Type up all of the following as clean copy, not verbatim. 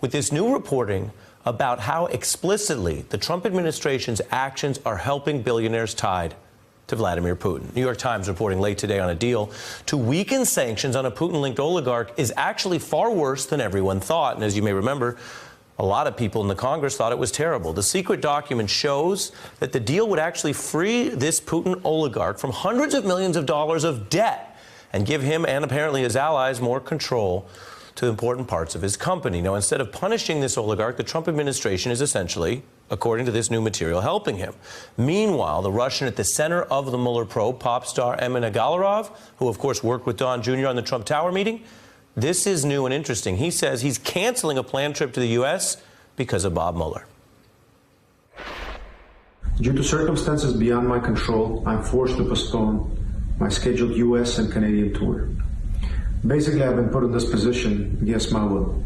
with this new reporting about how explicitly the Trump administration's actions are helping billionaires tied to Vladimir Putin. New York Times reporting late today on a deal to weaken sanctions on a Putin-linked oligarch is actually far worse than everyone thought. And as you may remember, a lot of people in the Congress thought it was terrible. The secret document shows that the deal would actually free this Putin oligarch from hundreds of millions of dollars of debt and give him and apparently his allies more control to important parts of his company. Now, instead of punishing this oligarch, the Trump administration is essentially, according to this new material, helping him. Meanwhile, the Russian at the center of the Mueller probe, pop star Emin Agalarov, who of course worked with Don Jr. on the Trump Tower meeting, this is new and interesting. He says he's canceling a planned trip to the U.S. because of Bob Mueller. Due to circumstances beyond my control, I'm forced to postpone my scheduled U.S. and Canadian tour. Basically, I've been put in this position against my will.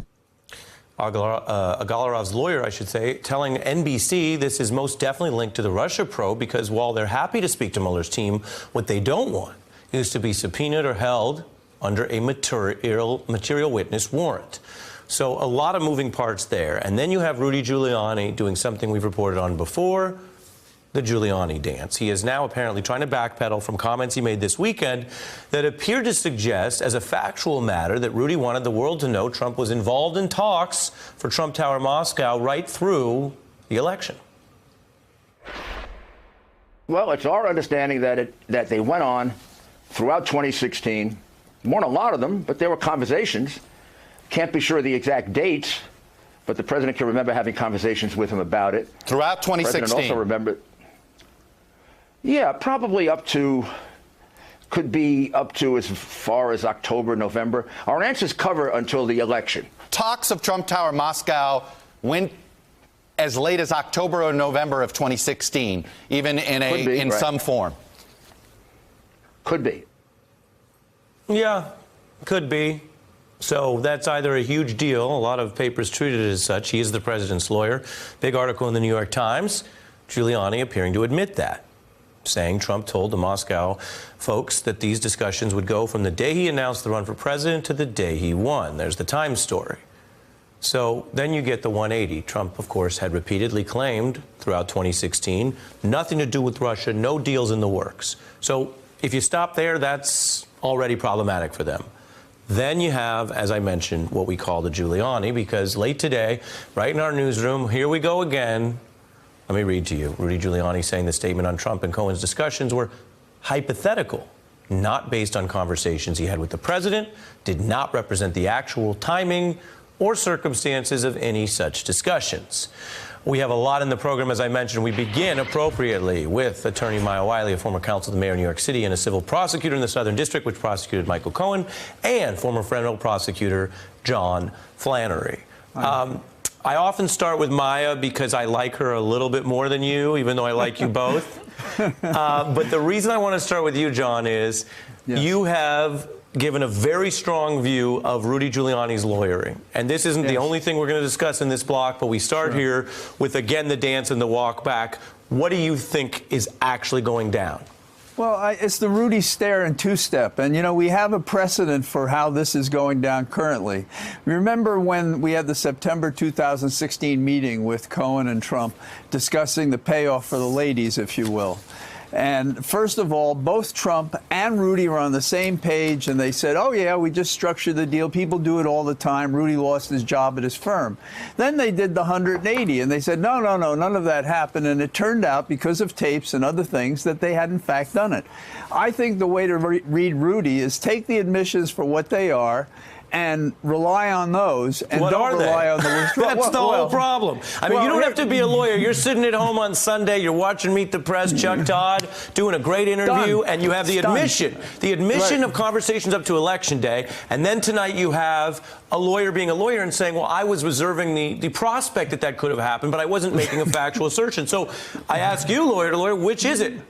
Agalarov's lawyer, I should say, telling NBC this is most definitely linked to the Russia probe because while they're happy to speak to Mueller's team, what they don't want is to be subpoenaed or held under a material witness warrant. So a lot of moving parts there. And then you have Rudy Giuliani doing something we've reported on before, the Giuliani dance. He is now apparently trying to backpedal from comments he made this weekend that appeared to suggest, as a factual matter, that Rudy wanted the world to know Trump was involved in talks for Trump Tower Moscow right through the election. Well, it's our understanding that they went on throughout 2016. Weren't a lot of them, but there were conversations. Can't be sure of the exact dates, but the president can remember having conversations with him about it. Throughout 2016. The president also remembered. Yeah, probably could be up to as far as October, November. Our answers cover until the election. Talks of Trump Tower Moscow went as late as October or November of 2016, even in some form. Could be. Yeah, could be. So that's either a huge deal. A lot of papers treated it as such. He is the president's lawyer. Big article in the New York Times. Giuliani appearing to admit that, saying Trump told the Moscow folks that these discussions would go from the day he announced the run for president to the day he won. There's the Times story. So then you get the 180. Trump, of course, had repeatedly claimed throughout 2016, nothing to do with Russia, no deals in the works. So if you stop there, that's already problematic for them. Then you have, as I mentioned, what we call the Giuliani, because late today, right in our newsroom, here we go again. Let me read to you. Rudy Giuliani saying the statement on Trump and Cohen's discussions were hypothetical, not based on conversations he had with the president, did not represent the actual timing or circumstances of any such discussions. We have a lot in the program, as I mentioned. We begin appropriately with attorney Maya Wiley, a former counsel to the mayor of New York City and a civil prosecutor in the Southern District, which prosecuted Michael Cohen, and former federal prosecutor John Flannery. I often start with Maya because I like her a little bit more than you, even though I like you both. But the reason I want to start with you, John, is you have given a very strong view of Rudy Giuliani's lawyering. And this isn't the only thing we're going to discuss in this block, but we start here with, again, the dance and the walk back. What do you think is actually going down? Well, it's the Rudy stare and two-step. And, you know, we have a precedent for how this is going down currently. Remember when we had the September 2016 meeting with Cohen and Trump discussing the payoff for the ladies, if you will. And first of all, both Trump and Rudy were on the same page, and they said, oh, yeah, we just structured the deal. People do it all the time. Rudy lost his job at his firm. Then they did the 180, and they said, no, none of that happened. And it turned out, because of tapes and other things, that they had, in fact, done it. I think the way to read Rudy is take the admissions for what they are and rely on those, and don't rely on the withdrawal. That's the whole problem. I mean, you don't have to be a lawyer. You're sitting at home on Sunday, you're watching Meet the Press, Chuck Todd, doing a great interview, and you have the admission of conversations up to Election Day, and then tonight you have a lawyer being a lawyer and saying, well, I was reserving the prospect that could have happened, but I wasn't making a factual assertion. So I ask you, lawyer to lawyer, which is it?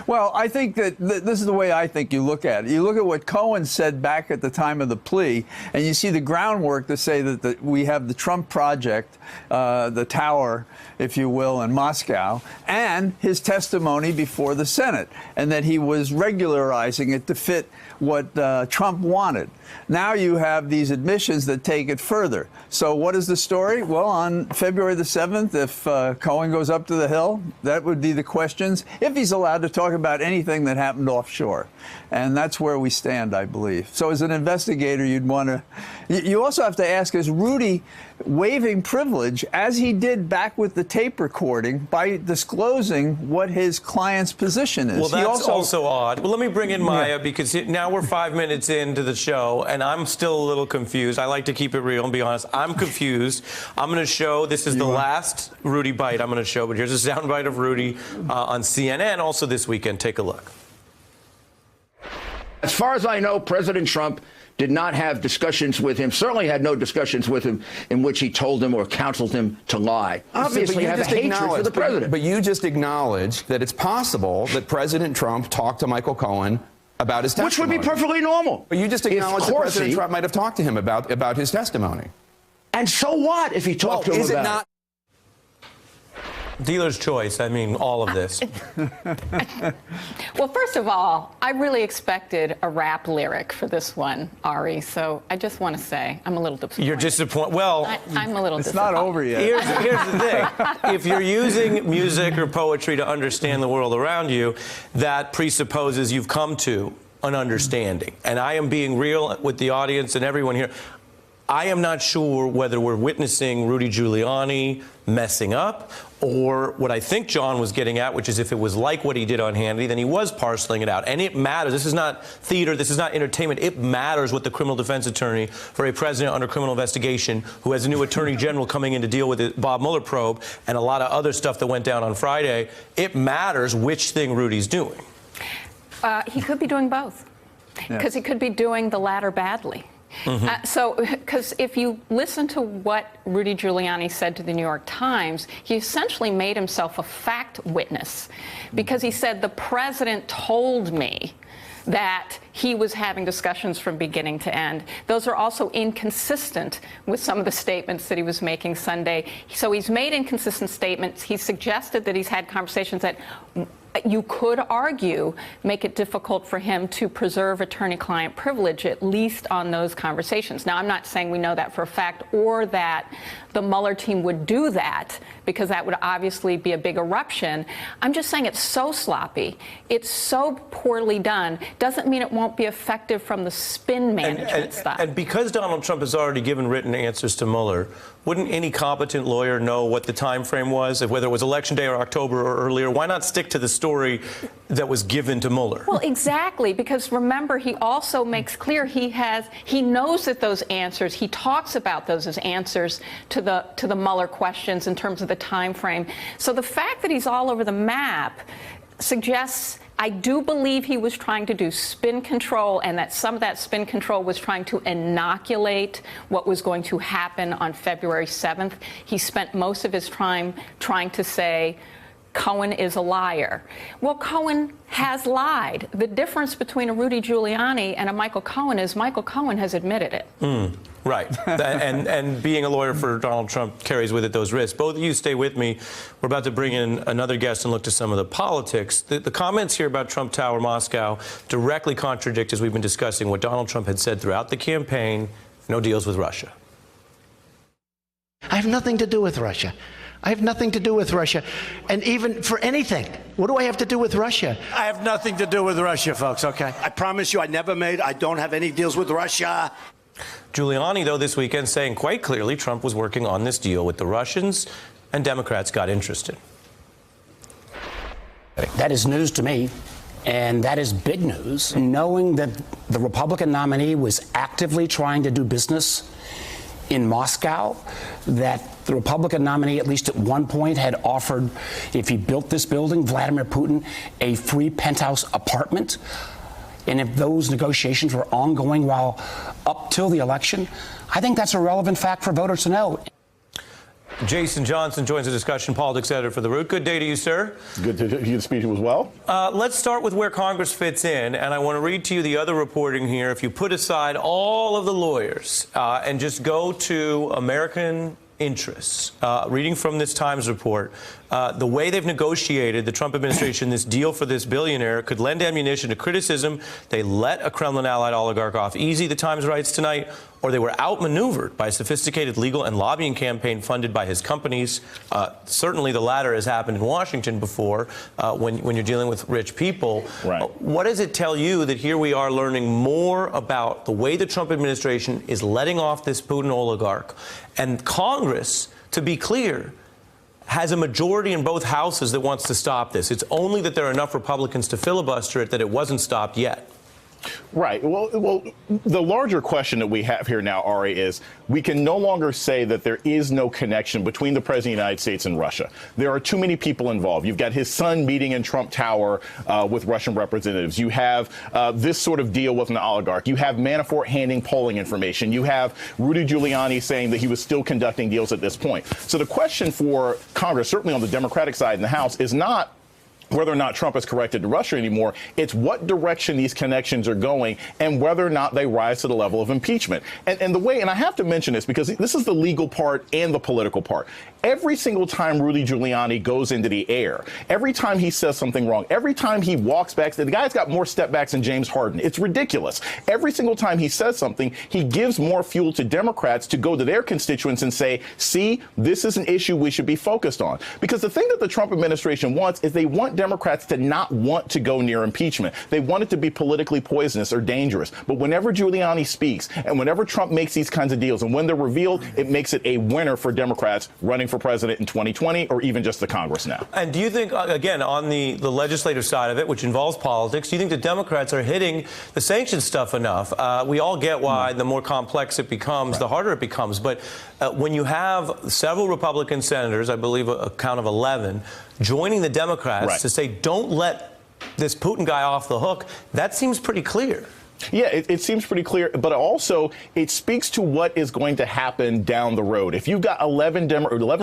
Well, I think that this is the way I think you look at it. You look at what Cohen said back at the time of the plea, and you see the groundwork to say that we have the Trump project, the tower, if you will, in Moscow, and his testimony before the Senate, and that he was regularizing it to fit what Trump wanted. Now you have these admissions that take it further. So what is the story? Well, on February the 7th, if Cohen goes up to the Hill, that would be the questions, if he's allowed to talk about anything that happened offshore. And that's where we stand, I believe. So as an investigator, you'd want to... You also have to ask, is Rudy waiving privilege, as he did back with the tape recording, by disclosing what his client's position is? Well, that's also odd. Well, let me bring in Maya, because now we're 5 minutes into the show, and I'm still a little confused. I like to keep it real and be honest. I'm confused. I'm going to show, this is the last Rudy bite I'm going to show, but here's a soundbite of Rudy on CNN also this weekend. Take a look. As far as I know, President Trump did not have discussions with him, certainly had no discussions with him in which he told him or counseled him to lie. Obviously, you have a hatred for the president. But you just acknowledged that it's possible that President Trump talked to Michael Cohen about his testimony. Which would be perfectly normal. But you just acknowledged that President Trump might have talked to him about his testimony. And so what if he talked to him about it? not? Dealer's choice. I mean, all of this. Well, first of all, I really expected a rap lyric for this one, Ari. So I just want to say I'm a little disappointed. You're disappointed. Well, I'm a little it's disappointed. not over yet. Here's the thing. If you're using music or poetry to understand the world around you, that presupposes you've come to an understanding. And I am being real with the audience and everyone here. I am not sure whether we're witnessing Rudy Giuliani messing up, or what I think John was getting at, which is if it was like what he did on Hannity, then he was parceling it out. And it matters. This is not theater. This is not entertainment. It matters what the criminal defense attorney for a president under criminal investigation who has a new attorney general coming in to deal with the Bob Mueller probe and a lot of other stuff that went down on Friday. It matters which thing Rudy's doing. He could be doing both, because he could be doing the latter badly. Because if you listen to what Rudy Giuliani said to the New York Times, he essentially made himself a fact witness, because he said the president told me that he was having discussions from beginning to end. Those are also inconsistent with some of the statements that he was making Sunday. So he's made inconsistent statements. He suggested that he's had conversations that you could argue make it difficult for him to preserve attorney-client privilege, at least on those conversations. Now, I'm not saying we know that for a fact, or that the Mueller team would do that, because that would obviously be a big eruption. I'm just saying it's so sloppy, it's so poorly done, doesn't mean it won't be effective from the spin management side. And because Donald Trump has already given written answers to Mueller, wouldn't any competent lawyer know what the time frame was, whether it was Election Day or October or earlier? Why not stick to the story that was given to Mueller? Well, exactly, because remember, he also makes clear he knows that those answers, he talks about those as answers to the Mueller questions in terms of the time frame. So the fact that he's all over the map suggests, I do believe he was trying to do spin control, and that some of that spin control was trying to inoculate what was going to happen on February 7th. He spent most of his time trying to say Cohen is a liar. Well, Cohen has lied. The difference between a Rudy Giuliani and a Michael Cohen is Michael Cohen has admitted it. Right. and being a lawyer for Donald Trump carries with it those risks. Both of you stay with me. We're about to bring in another guest and look to some of the politics. The comments here about Trump Tower Moscow directly contradict, as we've been discussing, what Donald Trump had said throughout the campaign: no deals with Russia. I have nothing to do with Russia. I have nothing to do with Russia. And even for anything, what do I have to do with Russia? I have nothing to do with Russia, folks, okay? I promise you I don't have any deals with Russia. Giuliani, though, this weekend saying quite clearly Trump was working on this deal with the Russians, and Democrats got interested. That is news to me, and that is big news. Knowing that the Republican nominee was actively trying to do business in Moscow, that the Republican nominee, at least at one point, had offered, if he built this building, Vladimir Putin, a free penthouse apartment. And if those negotiations were ongoing while up till the election, I think that's a relevant fact for voters to know. Jason Johnson joins the discussion, politics editor for The Root. Good day to you, sir. Good to hear the speech as well. Let's start with where Congress fits in, and I want to read to you the other reporting here. If you put aside all of the lawyers and just go to American interests, reading from this Times report, the way they've negotiated, the Trump administration, this deal for this billionaire could lend ammunition to criticism. They let a Kremlin-allied oligarch off easy, the Times writes tonight, or they were outmaneuvered by a sophisticated legal and lobbying campaign funded by his companies. Certainly the latter has happened in Washington before when you're dealing with rich people. Right. What does it tell you that here we are learning more about the way the Trump administration is letting off this Putin oligarch? And Congress, to be clear, has a majority in both houses that wants to stop this. It's only that there are enough Republicans to filibuster it that it wasn't stopped yet. Right. Well, the larger question that we have here now, Ari, is we can no longer say that there is no connection between the President of the United States and Russia. There are too many people involved. You've got his son meeting in Trump Tower with Russian representatives. You have this sort of deal with an oligarch. You have Manafort handing polling information. You have Rudy Giuliani saying that he was still conducting deals at this point. So the question for Congress, certainly on the Democratic side in the House, is not whether or not Trump is corrected to Russia anymore. It's what direction these connections are going and whether or not they rise to the level of impeachment. And the way, and I have to mention this because this is the legal part and the political part. Every single time Rudy Giuliani goes into the air, every time he says something wrong, every time he walks back, the guy's got more step backs than James Harden. It's ridiculous. Every single time he says something, he gives more fuel to Democrats to go to their constituents and say, see, this is an issue we should be focused on. Because the thing that the Trump administration wants is they want Democrats to not want to go near impeachment. They want it to be politically poisonous or dangerous. But whenever Giuliani speaks and whenever Trump makes these kinds of deals and when they're revealed, it makes it a winner for Democrats running for president in 2020 or even just the Congress now. And do you think, again, on the legislative side of it, which involves politics, do you think the Democrats are hitting the sanctions stuff enough? We all get why the more complex it becomes, the harder it becomes. But when you have several Republican senators, I believe a count of 11, joining the Democrats to say, don't let this Putin guy off the hook, that seems pretty clear. Yeah, it seems pretty clear, but also it speaks to what is going to happen down the road. If you've got 11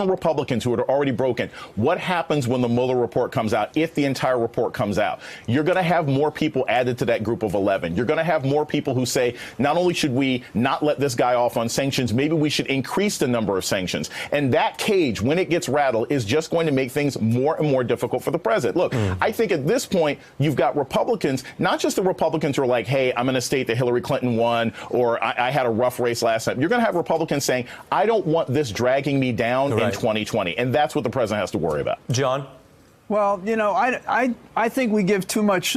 Republicans who are already broken, what happens when the Mueller report comes out, if the entire report comes out? You're going to have more people added to that group of 11. You're going to have more people who say, not only should we not let this guy off on sanctions, maybe we should increase the number of sanctions. And that cage, when it gets rattled, is just going to make things more and more difficult for the president. Look, I think at this point, you've got Republicans, not just the Republicans who are like, hey, I'm going to state that Hillary Clinton won, or I had a rough race last time. You're going to have Republicans saying, I don't want this dragging me down in 2020. And that's what the president has to worry about. John? Well, you know, I think we give too much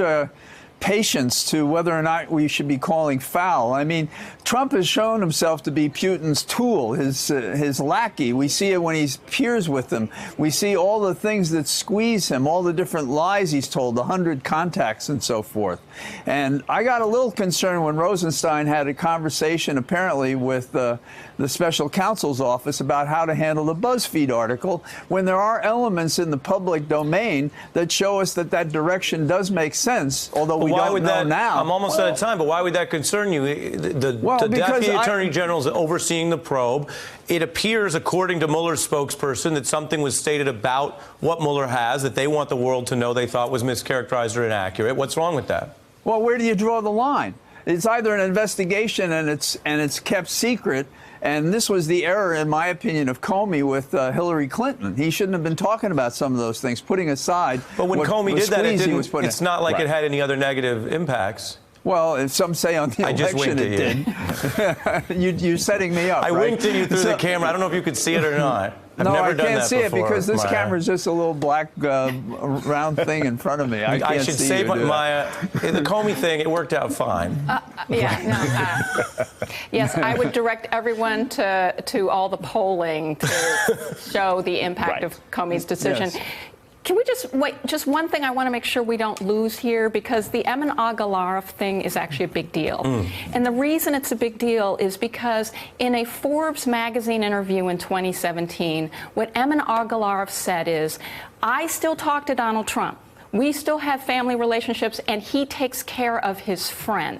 patience to whether or not we should be calling foul. I mean, Trump has shown himself to be Putin's tool, his lackey. We see it when he peers with him. We see all the things that squeeze him, all the different lies he's told, 100 contacts and so forth. And I got a little concerned when Rosenstein had a conversation apparently with the special counsel's office about how to handle the BuzzFeed article, when there are elements in the public domain that show us that that direction does make sense, although we don't know now. I'm almost out of time, but why would that concern you? The Deputy Attorney General is overseeing the probe. It appears, according to Mueller's spokesperson, that something was stated about what Mueller has that they want the world to know they thought was mischaracterized or inaccurate. What's wrong with that? Well, where do you draw the line? It's either an investigation and it's kept secret. And this was the error, in my opinion, of Comey with Hillary Clinton. He shouldn't have been talking about some of those things, putting aside. But when Comey did that, it's not like it had any other negative impacts. Well, if some say on the election it did. You're setting me up. I winked at you through the camera. I don't know if you could see it or not. No, I can't see it because this camera is just a little black round thing in front of me. I should say, Maya, the Comey thing, it worked out fine. Yes, I would direct everyone to all the polling to show the impact of Comey's decision. Yes. Can we just wait? Just one thing I want to make sure we don't lose here, because the Emin Agalarov thing is actually a big deal. And the reason it's a big deal is because in a Forbes magazine interview in 2017, what Emin Agalarov said is, I still talk to Donald Trump. we still have family relationships, and he takes care of his friends.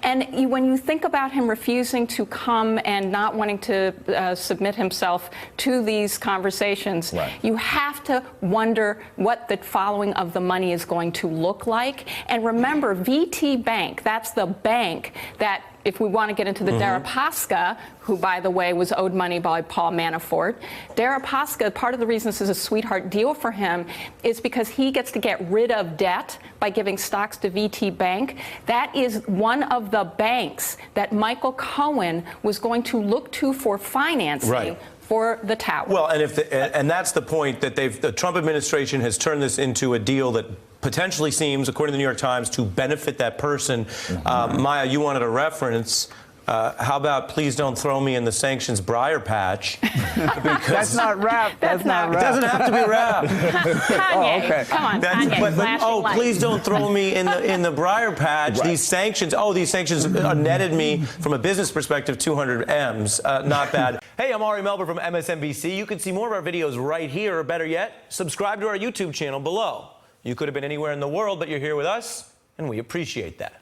And when you think about him refusing to come and not wanting to submit himself to these conversations, you have to wonder what the following of the money is going to look like. And remember, VT Bank, that's the bank that, if we want to get into the Deripaska, who, by the way, was owed money by Paul Manafort, Deripaska, part of the reason this is a sweetheart deal for him is because he gets to get rid of debt by giving stocks to VT Bank. That is one of the banks that Michael Cohen was going to look to for financing for the tower. Well, and that's the point, that the Trump administration has turned this into a deal that potentially seems, according to the New York Times, to benefit that person. Maya, you wanted a reference. How about please don't throw me in the sanctions briar patch? That's not rap. That's not rap. It doesn't have to be rap. Kanye, okay. Come on, Kanye, please don't throw me in the briar patch. These sanctions, netted me, from a business perspective, 200 M's. Not bad. Hey, I'm Ari Melber from MSNBC. You can see more of our videos right here, or better yet, subscribe to our YouTube channel below. You could have been anywhere in the world, but you're here with us, and we appreciate that.